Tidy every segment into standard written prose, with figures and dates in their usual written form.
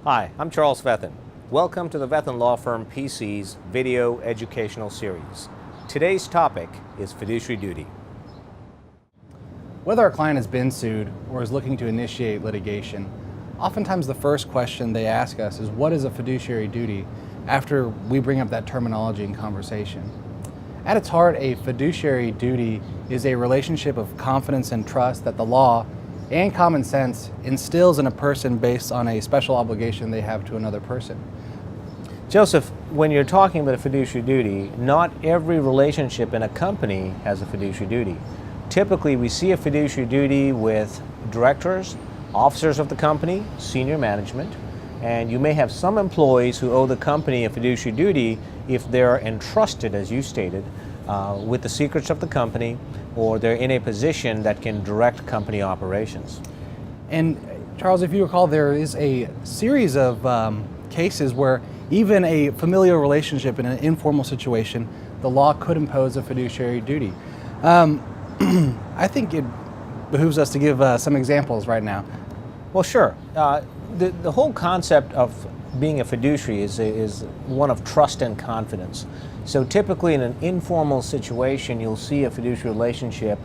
Hi, I'm Charles Vethan. Welcome to the Vethan Law Firm P.C.'s Video Educational Series. Today's topic is fiduciary duty. Whether our client has been sued or is looking to initiate litigation, oftentimes the first question they ask us is, what is a fiduciary duty, after we bring up that terminology in conversation. At its heart, a fiduciary duty is a relationship of confidence and trust that the law and common sense instills in a person based on a special obligation they have to another person. Joseph, when you're talking about a fiduciary duty, not every relationship in a company has a fiduciary duty. Typically, we see a fiduciary duty with directors, officers of the company, senior management, and you may have some employees who owe the company a fiduciary duty if they're entrusted, as you stated, with the secrets of the company, or they're in a position that can direct company operations. And Charles, if you recall, there is a series of cases where even a familial relationship in an informal situation, the law could impose a fiduciary duty. I think it behooves us to give some examples right now. Well, sure. The whole concept of being a fiduciary is one of trust and confidence. So typically in an informal situation, you'll see a fiduciary relationship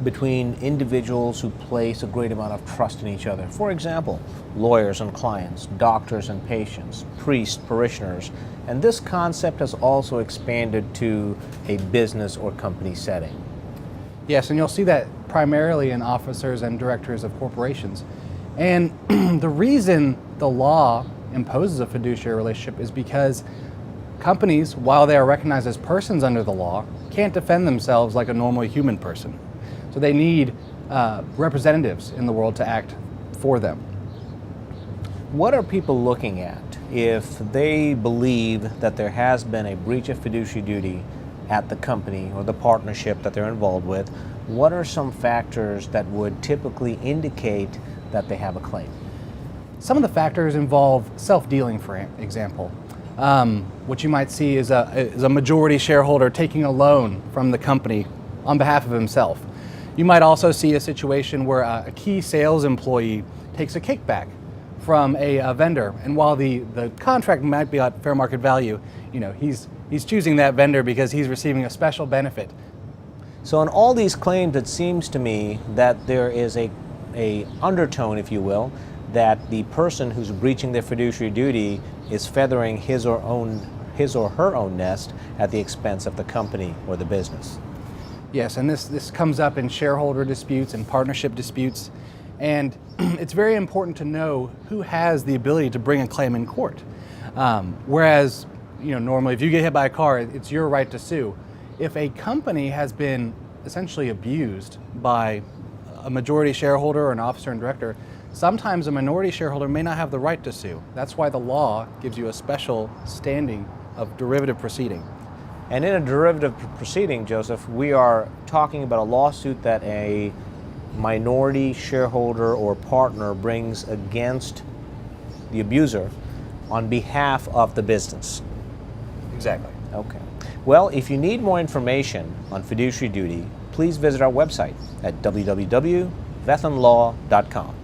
between individuals who place a great amount of trust in each other. For example, lawyers and clients, doctors and patients, priests, parishioners. And this concept has also expanded to a business or company setting. Yes, and you'll see that primarily in officers and directors of corporations. And the reason the law imposes a fiduciary relationship is because companies, while they are recognized as persons under the law, can't defend themselves like a normal human person. So they need representatives in the world to act for them. What are people looking at if they believe that there has been a breach of fiduciary duty at the company or the partnership that they're involved with? What are some factors that would typically indicate that they have a claim? Some of the factors involve self-dealing, for example. What you might see is a majority shareholder taking a loan from the company on behalf of himself. You might also see a situation where a key sales employee takes a kickback from a vendor, and while the contract might be at fair market value, he's choosing that vendor because he's receiving a special benefit. So in all these claims, it seems to me that there is a undertone, if you will, that the person who's breaching their fiduciary duty is feathering his or her own nest at the expense of the company or the business. Yes, and this comes up in shareholder disputes and partnership disputes, and it's very important to know who has the ability to bring a claim in court. Whereas, normally if you get hit by a car, it's your right to sue. If a company has been essentially abused by a majority shareholder or an officer and director, sometimes a minority shareholder may not have the right to sue. That's why the law gives you a special standing of derivative proceeding. And in a derivative proceeding, Joseph, we are talking about a lawsuit that a minority shareholder or partner brings against the abuser on behalf of the business. Exactly. Okay. Well, if you need more information on fiduciary duty, please visit our website at www.vethanlaw.com.